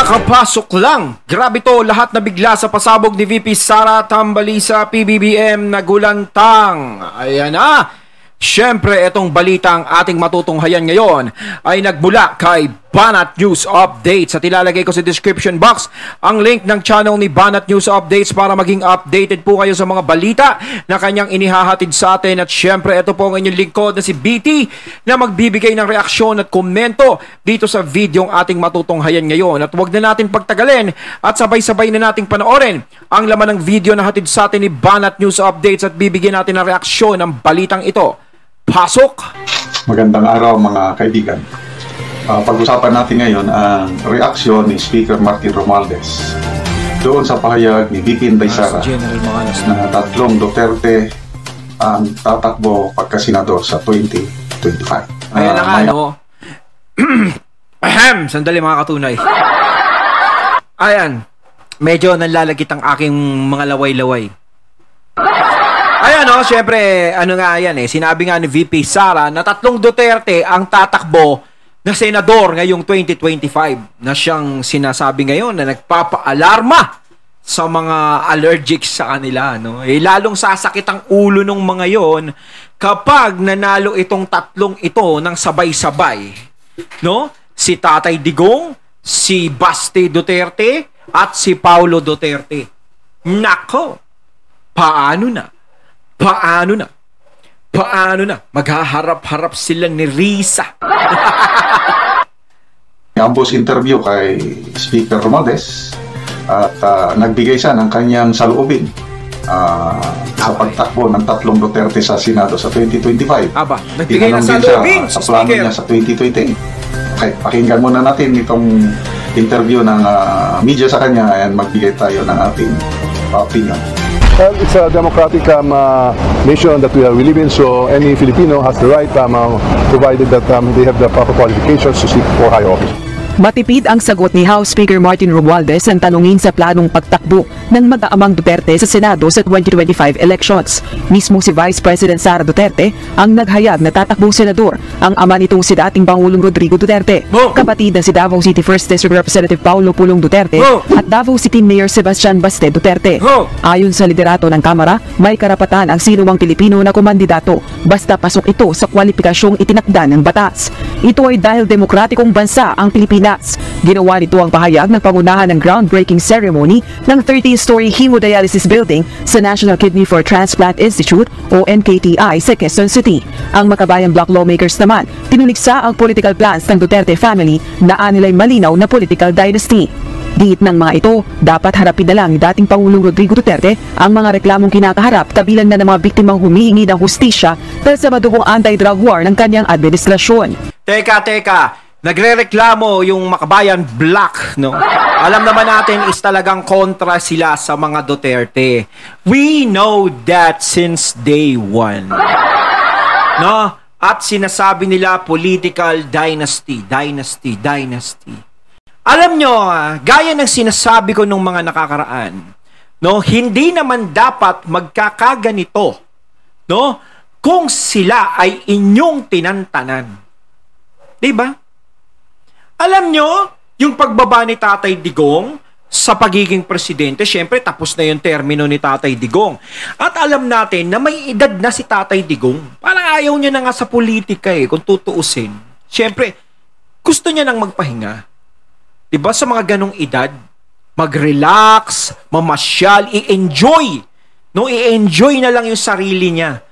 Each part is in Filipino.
Kakapasok lang. Grabe to, lahat na bigla sa pasabog ni VP Sara Tambalisa PBBM na gulantang. Ayan na. Siyempre, itong balitang ating matutunghayan ngayon ay nagmula kay Banat News Updates. At ilalagay ko sa description box ang link ng channel ni Banat News Updates para maging updated po kayo sa mga balita na kanyang inihahatid sa atin. At siyempre, ito po ang inyong lingkod na si BT na magbibigay ng reaksyon at komento dito sa video ang ating matutunghayan ngayon. At huwag na natin pagtagalin at sabay-sabay na nating panoorin ang laman ng video na hatid sa atin ni Banat News Updates at bibigyan natin ng reaksyon ng balitang ito. Pasok! Magandang araw mga kaibigan. Pag-usapan natin ngayon ang reaksyon ni Speaker Martin Romualdez doon sa pahayag ni VP Inday Sara na tatlong Duterte ang tatakbo pagka-senador sa 2025. Ayan na nga, no? Sandali mga katunay. Ayan, medyo nanlalagit ang aking mga laway-laway. Ayan o, syempre, ano nga yan sinabi nga ni VP Sara na tatlong Duterte ang tatakbo na senador ngayong 2025 na siyang sinasabi ngayon na nagpapaalarma sa mga allergic sa kanila. No? Lalong sasakit ang ulo ng mga yon kapag nanalo itong tatlong ito ng sabay-sabay. No? Si Tatay Digong, si Basti Duterte, at si Paulo Duterte. Nako, paano na? Paano na? Maghaharap-harap sila ni Risa. Ambos interview kay Speaker Romualdez at nagbigay siya ng kanyang saloobin sa pagtakbo ng tatlong Duterte sa Senado sa 2025. Aba, nagbigay ng saloobin sa plano niya sa 2028. Okay, pakinggan muna natin itong interview ng media sa kanya and magbigay tayo ng ating opinion. Well, it's a democratic nation that we live in, so any Filipino has the right, provided that they have the proper qualifications to seek for high office. Matipid ang sagot ni House Speaker Martin Romualdez ang tanungin sa planong pagtakbo ng mag-aamang Duterte sa Senado sa 2025 elections. Mismo si Vice President Sara Duterte ang naghayag na tatakbong senador ang ama nitong si dating Pangulong Rodrigo Duterte. Kapatid na si Davao City 1st District Representative Paulo Pulong Duterte at Davao City Mayor Sebastian Baste Duterte. Ayon sa liderato ng Kamara, may karapatan ang sinumang Pilipino na kumandidato basta pasok ito sa kwalipikasyong itinakda ng batas. Ito ay dahil demokratikong bansa ang Pilipinas. Ginawa nito ang pahayag ng pangunahan ng groundbreaking ceremony ng 30-story hemodialysis building sa National Kidney for Transplant Institute o NKTI sa Quezon City. Ang Makabayan Bloc lawmakers naman tinuliksa ang political plans ng Duterte family na anilay malinaw na political dynasty. Diit ng mga ito, dapat harapin na lang ni dating Pangulong Rodrigo Duterte ang mga reklamong kinakaharap kabilang na ng mga biktimang humihingi ng hustisya dahil sa madugong anti-drug war ng kanyang administrasyon. Teka. Nagrereklamo yung Makabayan Bloc, no? Alam naman natin is talagang kontra sila sa mga Duterte. We know that since day one. No? At sinasabi nila political dynasty. Alam nyo, gaya ng sinasabi ko nung mga nakakaraan, no? Hindi naman dapat magkakaganito, no? Kung sila ay inyong tinantanan. Diba? Alam nyo, yung pagbaba ni Tatay Digong sa pagiging presidente, syempre tapos na yung termino ni Tatay Digong. At alam natin na may edad na si Tatay Digong. Parang ayaw niya na nga sa politika kung tutuusin. Syempre, gusto niya nang magpahinga. Diba sa mga ganong edad, mag-relax, mamasyal, i-enjoy. No, i-enjoy na lang yung sarili niya.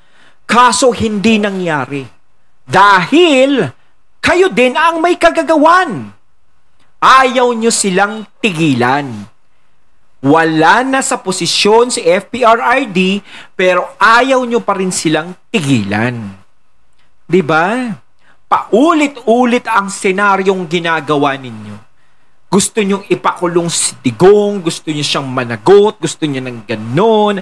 Kaso hindi nangyari. Dahil kayo din ang may kagagawan. Ayaw nyo silang tigilan. Wala na sa posisyon si FPRRD, pero ayaw nyo pa rin silang tigilan. Diba? Paulit-ulit ang senaryong ginagawa ninyo. Gusto nyo ipakulong si Digong, gusto nyo siyang managot, gusto nyo ng ganon,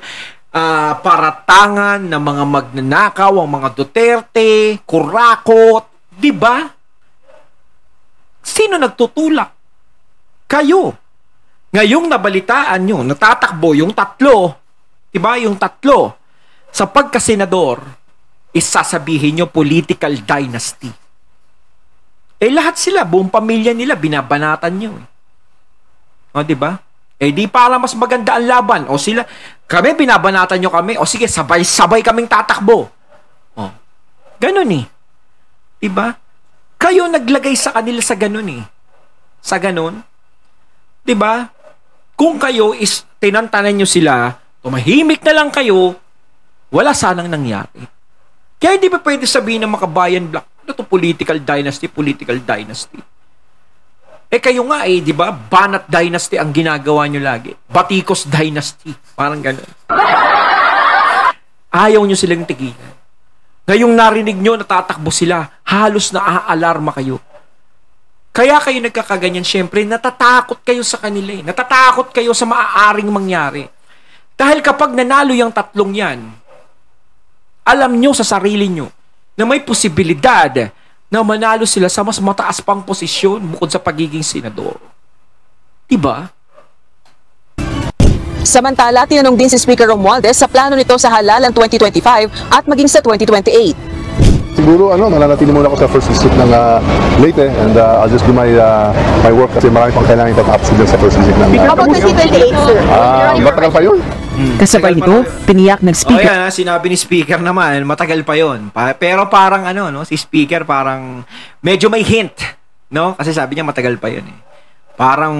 paratangan ng mga magnanakaw, ang mga Duterte, kurakot, diba? Sino nagtutulak? Kayo. Ngayong nabalitaan nyo, natatakbo yung tatlo, diba? Yung tatlo, sa pagkasenador, isasabihin nyo political dynasty. Eh lahat sila, buong pamilya nila, binabanatan nyo. O, di ba? Eh, di para mas maganda ang laban. O sila, kami, binabanatan nyo kami. O sige, sabay-sabay kaming tatakbo. O, ganun eh. Di ba? Kayo naglagay sa kanila sa ganun eh. Sa ganun. Di ba? Kung kayo is tinantanan nyo sila, tumahimik na lang kayo, wala sanang nangyari. Kaya hindi pa pwede sabihin ng Makabayan Black, ano to, political dynasty. Eh kayo nga eh, di ba? Banat Dynasty ang ginagawa nyo lagi. Batikos Dynasty. Parang gano'n. Ayaw nyo silang tigilan. Ngayong narinig nyo, natatakbo sila, halos naaalarma kayo. Kaya kayo nagkakaganyan, syempre, natatakot kayo sa kanila eh. Natatakot kayo sa maaaring mangyari. Dahil kapag nanalo yung tatlong yan, alam nyo sa sarili nyo na may posibilidad na manalo sila sa mas mataas pang posisyon bukod sa pagiging senador. Diba? Samantala, tinanong din si Speaker Romualdez sa plano nito sa halalan 2025 at maging sa 2028. Siguro mananatili muna ako sa first district ng Leyte and I'll just do my work kasi marami pang kailangan itatapos din sa first district ng About 2028, sir. matagal pa yun? Kasabay nito, tiniyak ng Speaker. Yan, sinabi ni Speaker naman, matagal pa yon. Pero parang si Speaker parang medyo may hint, no? Kasi sabi niya matagal pa yon eh. Parang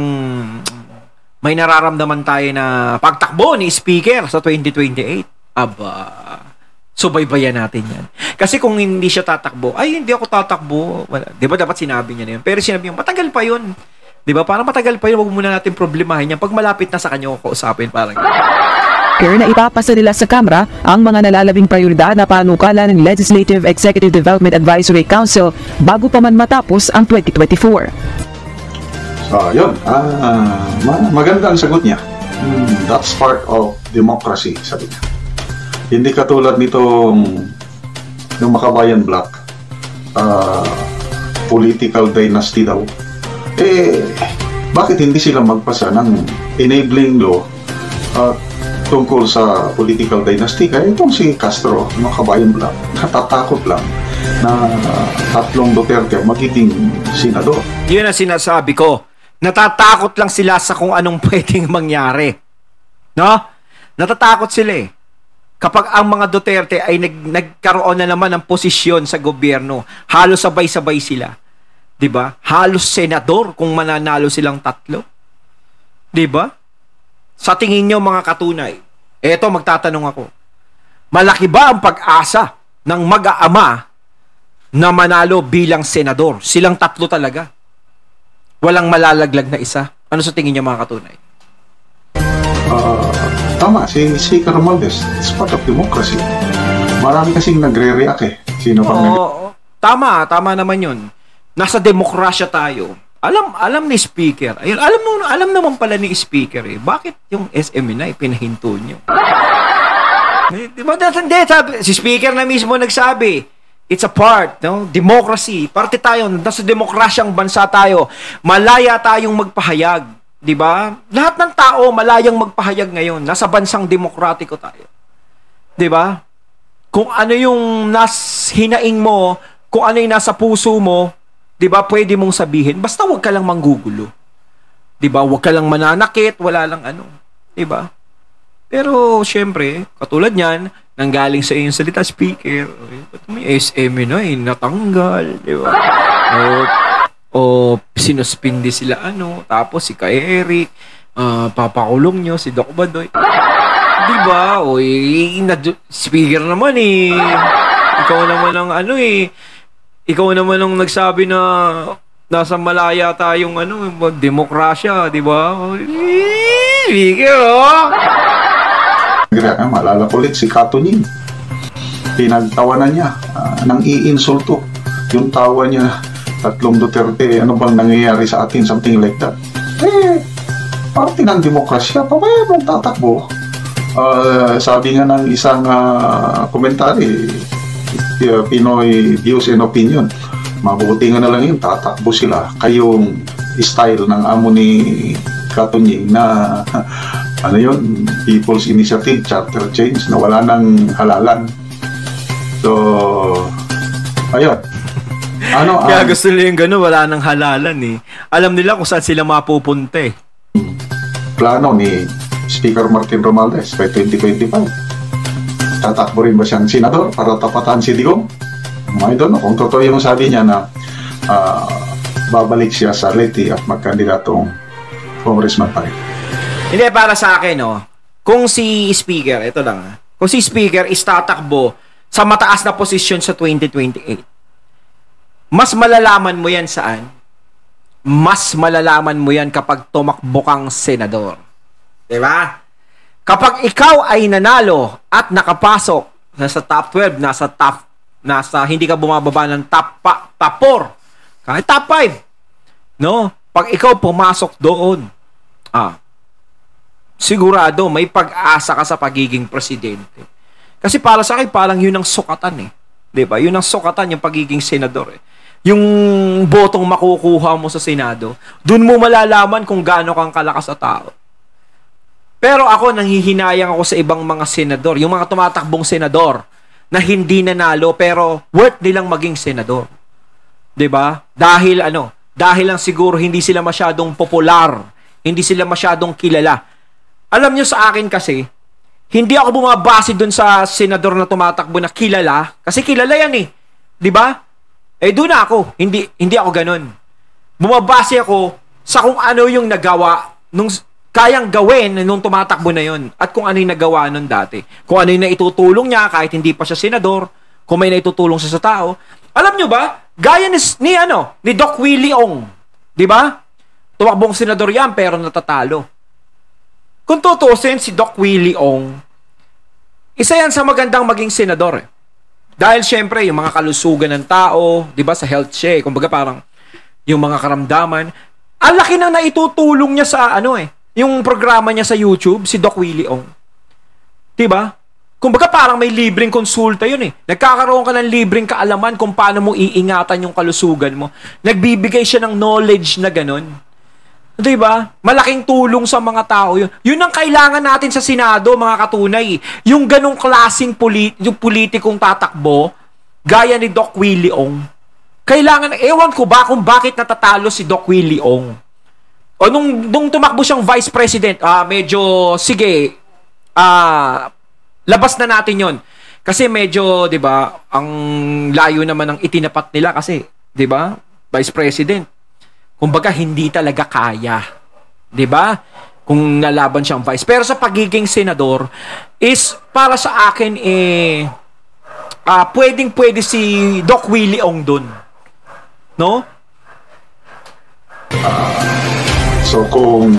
may nararamdaman tayo na pagtakbo ni Speaker sa 2028. Aba, subaybayan natin yan. Kasi kung hindi siya tatakbo, ay hindi ako tatakbo. Wala. Di ba dapat sinabi niya na yun? Pero sinabi niya, matagal pa yun. Di ba? Parang matagal pa yun, wag muna natin problemahin yan. Pag malapit na sa kanya ko kausapin, parang Kaya na ipapasa nila sa Kamara ang mga nalalabing prioridad na panukala ng Legislative Executive Development Advisory Council bago pa man matapos ang 2024. Yun. Maganda ang sagot niya. That's part of democracy, sabi niya. Hindi katulad nitong ng Makabayan Black, political dynasty daw. Bakit hindi sila magpasa ng enabling law tungkol sa political dynasty? Kaya itong si Castro, Makabayan Black, natatakot lang na tatlong Duterte magiging senador. Yun ang sinasabi ko. Natatakot lang sila sa kung anong pwedeng mangyari. No? Natatakot sila eh. Kapag ang mga Duterte ay nagkaroon na naman ng posisyon sa gobyerno, halos sabay-sabay sila. 'Di ba? Halos senador kung mananalo silang tatlo. 'Di ba? Sa tingin niyo mga katunay, eto magtatanong ako. Malaki ba ang pag-asa ng mag-aama na manalo bilang senador? Silang tatlo talaga. Walang malalaglag na isa. Ano sa tingin niyo mga katunay? Tama, si Speaker Romualdez. It's part of democracy. Marami kasing nagre-react eh. Sino pang tama naman yun. Nasa demokrasya tayo. Alam ni Speaker. Ayun, alam naman pala ni Speaker eh. Bakit yung SMNI pinahinto nyo? Diba, si Speaker na mismo nagsabi, it's a part, no? Democracy. Parte tayo, nasa demokrasyang bansa tayo. Malaya tayong magpahayag. 'Di ba? Lahat ng tao malayang magpahayag ngayon. Nasa bansang demokratiko tayo. 'Di ba? Kung ano yung hinaing mo, kung ano yung nasa puso mo, 'di ba? Pwede mong sabihin. Basta 'wag ka lang manggugulo. 'Di ba? 'Wag ka lang mananakit, wala lang 'di ba? Pero syempre, katulad niyan, nanggaling sa iyong salita, Speaker. Ba't may SM natanggal, 'di ba? O sinuspindi sila tapos si Kay Eric, papakulong nyo si Doc Badoy. Diba? O Speaker naman ikaw naman ang ikaw naman ang nagsabi na nasa malaya tayong demokrasya, diba? Speaker, Maalala ko ulit si Katunying. Pinagtawanan niya ng iinsulto. Yung tawa niya, tatlong Duterte, ano bang nangyayari sa atin? Something like that. Parte ng demokrasya, pabaya mong tatakbo. Sabi nga ng isang komentary, Pinoy Views and Opinion, mabuti nga na lang yun, tatakbo sila. Kayong style ng amo ni Katunying na People's Initiative, Charter Change, na wala nang halalan. So, ayun. Kaya gusto nila yung gano'n, wala nang halalan eh. Alam nila kung saan sila mapupunta eh. plano ni Speaker Martin Romualdez by 2025. Tatakbo rin ba siyang senador para tapatan si Digong? I don't know kung totoo yung sabi niya na babalik siya sa Leyte at magkandidatong congressman pa rin. Hindi, para sa akin, no, kung si Speaker, ito lang, kung si Speaker is tatakbo sa mataas na posisyon sa 2028, mas malalaman mo yan saan? Mas malalaman mo yan kapag tumakbo kang senador. Diba? Kapag ikaw ay nanalo at nakapasok nasa top 12, nasa hindi ka bumababa ng top 4, kahit top 5, no? Pag ikaw pumasok doon, sigurado may pag-asa ka sa pagiging presidente. Kasi para sa akin, parang yun ang sukatan eh. Diba? Yun ang sukatan, yung pagiging senador eh. Yung botong makukuha mo sa Senado, dun mo malalaman kung gaano kang kalakas sa tao. Pero ako, nanghihinayang ako sa ibang mga senador, yung mga tumatakbong senador na hindi nanalo pero worth nilang maging senador. 'Di ba? Dahil dahil lang siguro hindi sila masyadong popular, hindi sila masyadong kilala. Alam nyo sa akin kasi, hindi ako bumabase dun sa senador na tumatakbo na kilala, kasi kilala yan eh. 'Di ba? Doon ako, hindi ako ganun. Bumabase ako sa kung ano yung nagawa nung kayang gawin nung tumatakbo na yon at kung ano yung nagawa nun dati. Kung ano yung naitutulong niya kahit hindi pa siya senador, kung may naitutulong siya sa tao. Alam nyo ba? Gaya ni Doc Willie Ong. 'Di ba? Tumakbong senador yan pero natatalo. Kung tutusin si Doc Willie Ong, isa yan sa magandang maging senador eh. Dahil syempre, yung mga kalusugan ng tao, 'di ba, sa health siya, kumbaga parang yung mga karamdaman, ang laki nang naitutulong niya sa yung programa niya sa YouTube, si Doc Willie Ong. 'Di ba? Kumbaga parang may libreng konsulta 'yun eh. Nagkakaroon ka ng libreng kaalaman kung paano mo iingatan yung kalusugan mo. Nagbibigay siya ng knowledge na ganun. 'Di ba? Malaking tulong sa mga tao 'yun. 'Yun ang kailangan natin sa Senado, mga katunay. Yung ganung klaseng yung politikong tatakbo, gaya ni Doc Willie Ong. Kailangan, ewan ko ba kung bakit natatalo si Doc Willie Ong. O nung tumakbo siyang vice president, medyo, sige, labas na natin yon. Kasi medyo, 'di ba, ang layo naman ng itinapat nila kasi, 'di ba, vice president. Kumbaga, hindi talaga kaya. 'Di ba? Kung nalaban siyang vice. Pero sa pagiging senador, is para sa akin, pwedeng-pwede si Doc Willie Ong dun. No? So, kung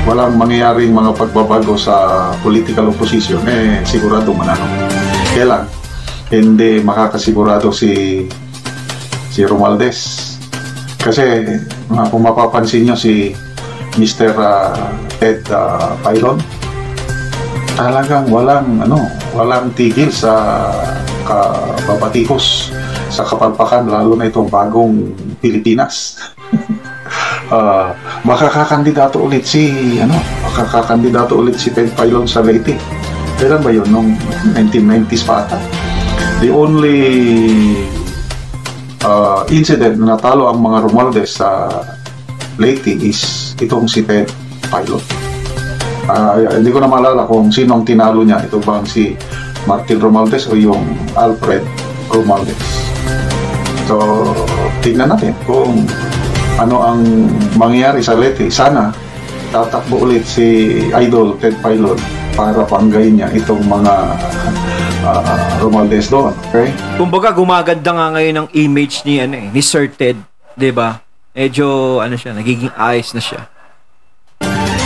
walang mangyayaring mga pagbabago sa political opposition, sigurado manalo. Kaya lang, hindi makakasigurado si Romualdez. Kasi kung mapapansin nyo si Mr. Ted Filon, talagang walang tigil sa kababatikos sa kapalpakan, lalo na itong bagong Pilipinas. Makakakandidato ulit si Ted Filon sa Leyte. Kailan ba yun? Nung 1990s pa ata. The only incident na natalo ang mga Romualdez sa Leyte is itong si Ted Filon. Hindi ko na maalala kung sino ang tinalo niya. Ito bang si Martin Romualdez o yung Alfred Romualdez? So, tingnan natin kung ano ang mangyayari sa Leyte. Sana tatakbo ulit si Idol Ted Filon para panggayin niya itong mga Romualdez doon. Okay? Kumbaga gumaganda nga ngayon ang image ni Sir Ted, 'di ba? Medyo nagiging ayos na siya.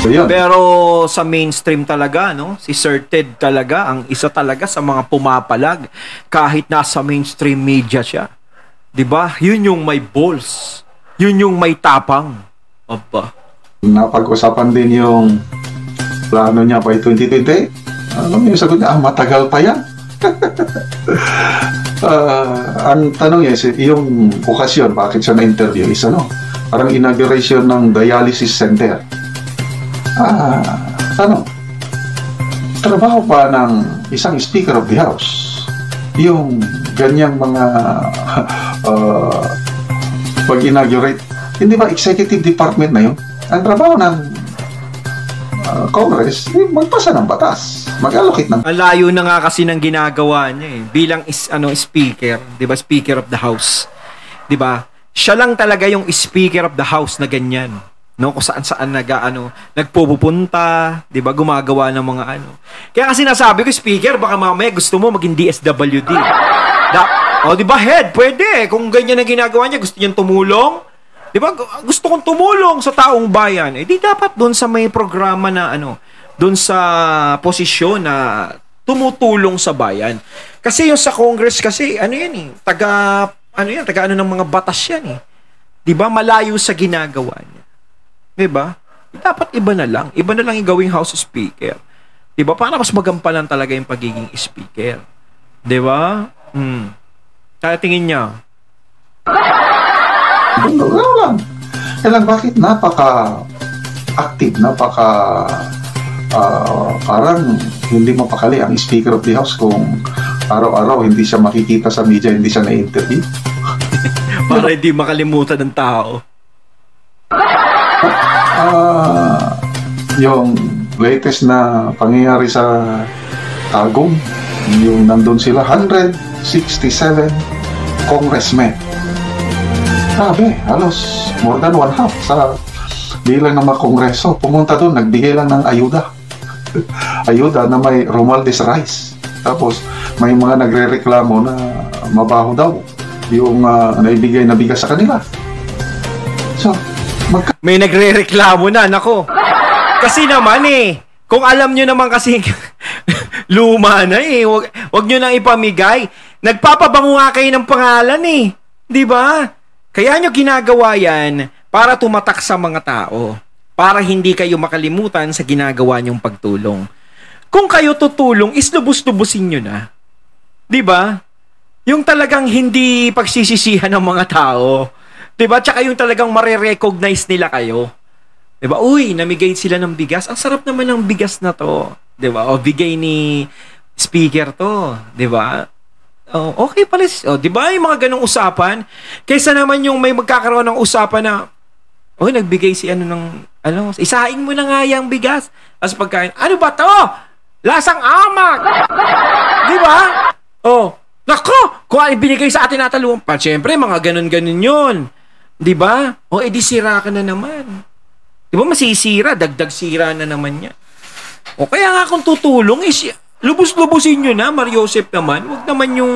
So, yun. Pero sa mainstream talaga, si Sir Ted talaga ang isa talaga sa mga pumapalag kahit nasa mainstream media siya. 'Di ba? Yun yung may balls. Yun yung may tapang. Aba. Napag-usapan din yung plano niya by 2020. Alam niyo, sagot niya, matagal pa yan. Ang tanong niya, yung okasyon, bakit siya na-interview is parang inauguration ng dialysis center. Trabaho pa ng isang Speaker of the House yung ganyang mga pag-inaugurate. Hindi ba executive department na yun? Ang trabaho ng Congress, magpasa ng batas. Mag-allocate ng... Ang layo na nga kasi ng ginagawa niya eh. Bilang speaker, 'di ba? Speaker of the House. 'Di ba? Siya lang talaga yung Speaker of the House na ganyan. No, kung saan nagpupunta, 'di ba? Gumagawa ng mga Kaya kasi sinasabi ko, speaker, baka mamaya gusto mo maging DSWD. 'Di ba, head? Pwede. Kung ganyan ang ginagawa niya, gusto niyang tumulong. 'Di ba? Gusto kong tumulong sa taong bayan. Di dapat doon sa may programa na doon sa posisyon na tumutulong sa bayan. Kasi yung sa Congress kasi, yan eh, taga ng mga batas yan eh. 'Di ba? Malayo sa ginagawa niya. 'Di ba? Dapat iba na lang yung gawing House Speaker. 'Di ba? Para mas magampanan talaga yung pagiging speaker. 'Di ba? Kaya tingin niya. Ano lang. Kaya lang, bakit napaka-active, parang hindi mapakali ang Speaker of the House kung araw-araw hindi siya makikita sa media, hindi siya na-interview. Para hindi makalimutan ng tao. Yung latest na pangyayari sa Tagum, yung nandun sila, 167 congressmen. Sabi, halos more than one half sa bilang ng mga kongreso. Pumunta doon, nagbigay lang ng ayuda. Ayuda na may Romualdez rice. Tapos, may mga nagre-reklamo na mabaho daw yung naibigay na bigas sa kanila. So, may nagre-reklamo na, nako. Kasi naman kung alam nyo naman kasi luma na wag nyo nang ipamigay. Nagpapabango nga kayo ng pangalan di ba? Kaya nyo ginagawa yan para tumatak sa mga tao. Para hindi kayo makalimutan sa ginagawa nyong pagtulong. Kung kayo tutulong, islubos-lubusin nyo na. 'Di ba? Yung talagang hindi pagsisisihan ng mga tao. 'Di ba? Tsaka yung talagang mare-recognize nila kayo. 'Di ba? Uy, namigay sila ng bigas. Ang sarap naman ng bigas na 'to. 'Di ba? O bigay ni speaker 'to, 'di ba? Oh, okay pala. Oh, 'di ba? Yung mga ganong usapan, kaysa naman yung may magkakaroon ng usapan na nagbigay si isahin mo na nga yung bigas. As pagkain, ano ba 'to? Lasang amak. 'Di ba? Oh, nako, kung ay binigay sa atin natalungan pa, syempre mga ganon-ganon 'yon. 'Di ba? O edi sira ka na naman. 'Di ba masisira, dagdag sira na naman 'yan. O kaya nga kung tutulong lubos-lubusin nyo na, Mariosep naman. Huwag naman yung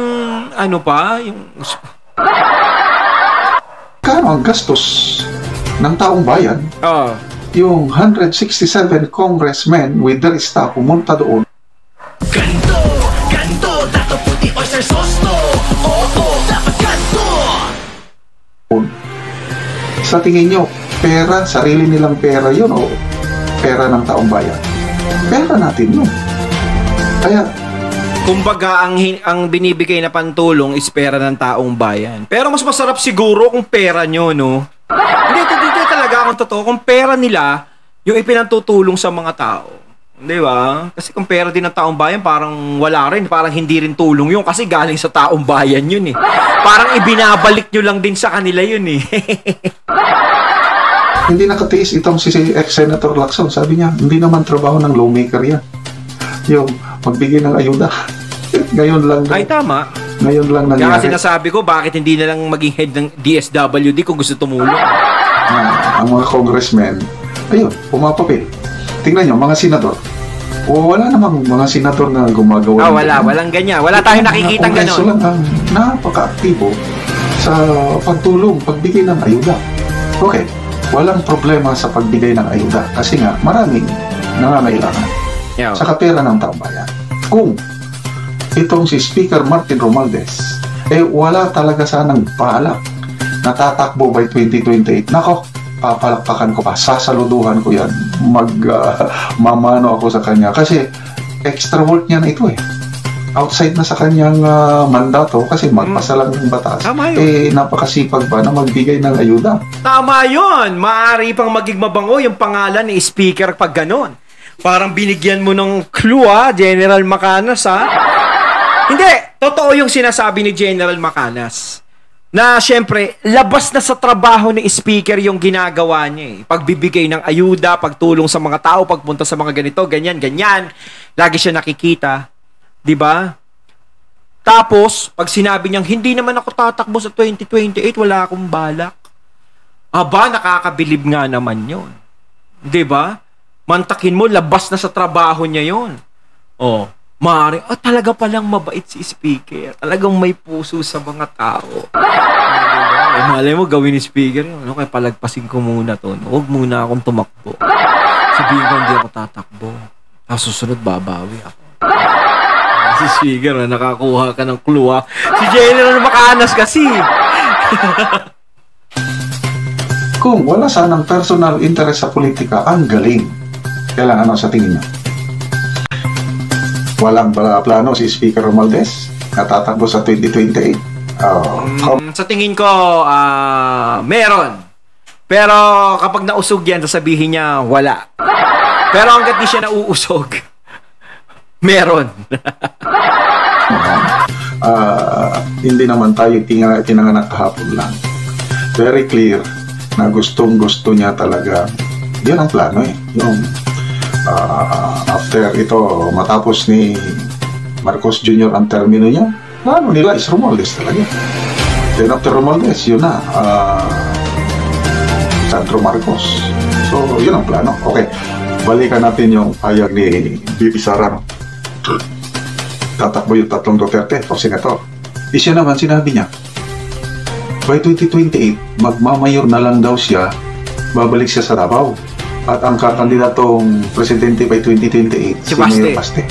Kano ang gastos ng taong bayan? Yung 167 congressmen with their staff pumunta doon. Ganto, dato puti oyster sauce to. Oo, dapat ganto. Sa tingin nyo, pera, sarili nilang pera yun o pera ng taong bayan? Pera natin yun. Kaya, kumbaga, ang binibigay na pantulong is pera ng taong bayan. Pero mas masarap siguro kung pera nyo, no? Hindi talaga akong totoo. Kung pera nila, yung ipinantutulong sa mga tao. Di ba? Kasi kung pera din ng taong bayan, parang wala rin. Parang hindi rin tulong yun. Kasi galing sa taong bayan yun Parang ibinabalik nyo lang din sa kanila yun Hindi nakatiis itong si ex-Senator Lacson. Sabi niya, hindi naman trabaho ng lawmaker yan. Yung magbigay ng ayuda. Ngayon lang. Ay, tama. Ngayon lang nangyari. Kaya sinasabi ko, bakit hindi na lang maging head ng DSWD kung gusto tumulong? Ang mga congressmen, ayun, pumapapil. Tingnan nyo, mga senador. Wala namang mga senador na gumagawa. Walang ganyan. Wala tayong nakikitang gano'n. Lang ang napaka-aktibo sa pagtulong, pagbigay ng ayuda. Okay, walang problema sa pagbigay ng ayuda kasi nga maraming nangangailangan sa kapera ng taong bayan. Kung itong si Speaker Martin Romualdez wala talaga sanang balak na tatakbo by 2028, nako, papalakpakan ko pa, sasaluduhan ko yan, mamano ako sa kanya kasi extra work niya na ito outside na sa kanyang mandato kasi magpasa lang ng batas. Napakasipag ba na magbigay ng ayuda? Tama yun. Maaari pang maging mabango yung pangalan ni Speaker pag ganon. Parang binigyan mo ng clue General Macanas Hindi, totoo yung sinasabi ni General Macanas. na syempre, labas na sa trabaho ni speaker yung ginagawa niya eh. Pagbibigay ng ayuda, pagtulong sa mga tao, pagpunta sa mga ganito, ganyan, ganyan. Lagi siya nakikita. 'Di ba? Tapos, pag sinabi niyang, hindi naman ako tatakbo sa 2028, wala akong balak. Aba, nakakabilib nga naman yun. 'Di ba? Mantakin mo, labas na sa trabaho niya yun. Oh, maaari, talaga palang mabait si speaker. Talagang may puso sa mga tao. Malay mo, gawin ni speaker yun. Kaya palagpasin ko muna to. Huwag muna akong tumakbo. Sabihin ko, hindi ako tatakbo. Susunod, babawi ako. Si speaker, nakakuha ka ng clue, ha? Si General Macanas kasi. Kung wala sanang personal interest sa politika, ang galing. Kailan ano sa tingin niyo? Walang plano si Speaker Romualdez na tatakbo sa 2028? Sa tingin ko, meron. Pero kapag nausog yan, sasabihin niya, wala. Pero hanggat di siya nauusog, meron. Hindi naman tayo tinanganak kahapon lang. Very clear na gustong-gusto niya talaga. Yan ang plano eh. Yung after ito, matapos ni Marcos Jr. ang termino niya, plano nila is Romualdez talaga. Then after Romualdez, yun na, Sandro Marcos. So, yun ang plano. Okay, balikan natin yung payag ni BP Sara. Tatakbo yung tatlong Duterte o senator. Siya naman, sinabi niya, by 2028, magmamayor na lang daw siya, babalik siya sa Davao. At ang kakandidatong presidente by 2028, si Mayor Baste.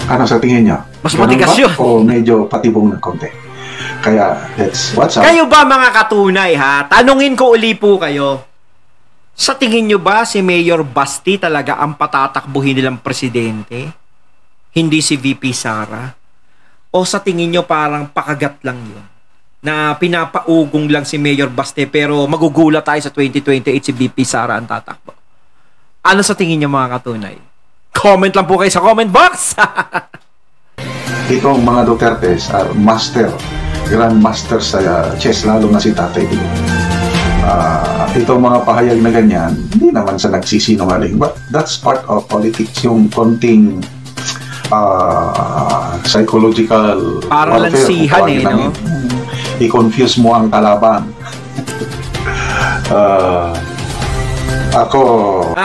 Ano sa tingin niya? Mas matigas yun. O medyo patibong ng konti? Kaya, let's watch out. Kayo ba mga katunay, ha? Tanungin ko uli po kayo. Sa tingin nyo ba si Mayor Baste talaga ang patatakbuhin nilang presidente? Hindi si VP Sara? O sa tingin nyo parang pakagat lang yun? Na pinapaugong lang si Mayor Baste pero magugulat tayo sa 2028 si VP Sara ang tatakbo. Ano sa tingin niyo mga katunay? Comment lang po kayo sa comment box! Itong mga Dutertes are grandmaster sa chess, lalo na si Tatay Digong. Itong mga pahayag na ganyan, hindi naman sa nagsisinungaling, but that's part of politics, yung konting psychological parang lansihan eh, no? I-confuse mo ang kalaban. Ako...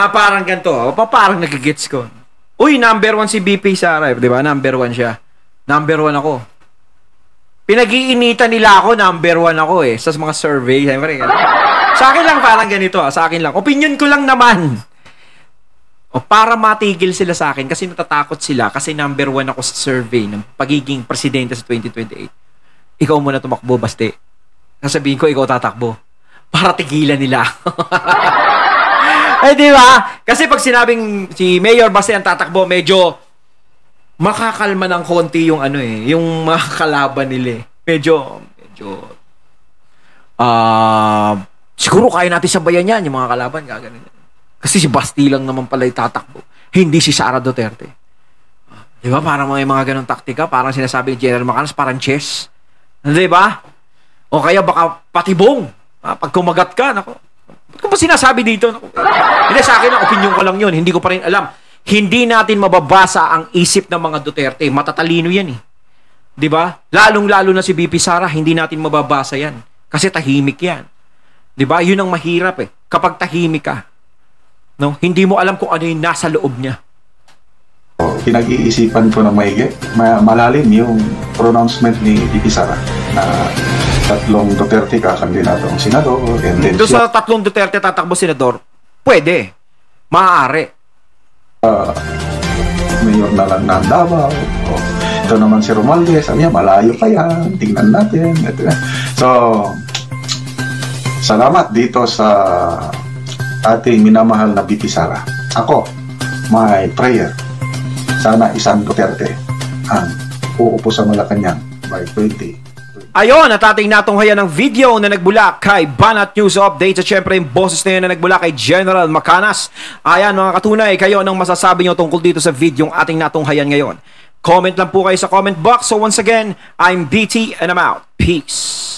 parang ganito. Parang nagigits ko. Uy, number 1 si BP Sara. Di ba? Number 1 siya. Number 1 ako. Pinag-iinitan nila ako, number 1 ako eh. Sa mga survey. Sa akin lang parang ganito. Sa akin lang. Opinion ko lang naman. O para matigil sila sa akin kasi natatakot sila kasi number 1 ako sa survey ng pagiging presidente sa 2028. Ikaw muna tumakbo, Baste. Sasabihin ko, ikaw tatakbo. Para tigilan nila. Eh, di ba? Kasi pag sinabing si Mayor Baste ang tatakbo, medyo makakalma ng konti yung ano eh, yung mga kalaban nila eh. Medyo, siguro kaya natin sabayan yan, yung mga kalaban, gaganin. Kasi si Baste lang naman pala yung tatakbo. Hindi si Sara Duterte. Di ba? Parang mga ganong taktika, parang sinasabi ni General Macanas, parang chess. Di ba? O kaya baka patibong. Pag kumagat ka, nako. Ba't ko pa sinasabi dito? Nako. Hindi, sa akin, ang opinion ko lang yun. Hindi ko pa rin alam. Hindi natin mababasa ang isip ng mga Duterte. Matatalino yan eh. Di ba? Lalong-lalo na si BP Sara, hindi natin mababasa yan. Kasi tahimik yan. Di ba? Yun ang mahirap eh. Kapag tahimik ka, no? Hindi mo alam kung ano yung nasa loob niya. Pinag-iisipan ko na maigi, malalim yung pronouncement ni BP Sara na tatlong Duterte kakandidatong senador. Doon sa tatlong Duterte tatakbo senador, pwede. Maaari. Mayor na lang ng Davao. Ito naman si Romualdez, sabi niya, malayo pa yan. Tingnan natin. So, salamat dito sa ating minamahal na BP Sara. Ako, my prayer, sana isang Duterte ang uupo sa Malacanang by 20. Ayon, at ating natunghayan ng video na nagbula kay Banat News Update at syempre yung boses na yun na nagbula kay General Macanas. Ayan mga katunay, kayo anong masasabi nyo tungkol dito sa video yung ating natunghayan ngayon? Comment lang po kayo sa comment box. So once again, I'm BT and I'm out. Peace.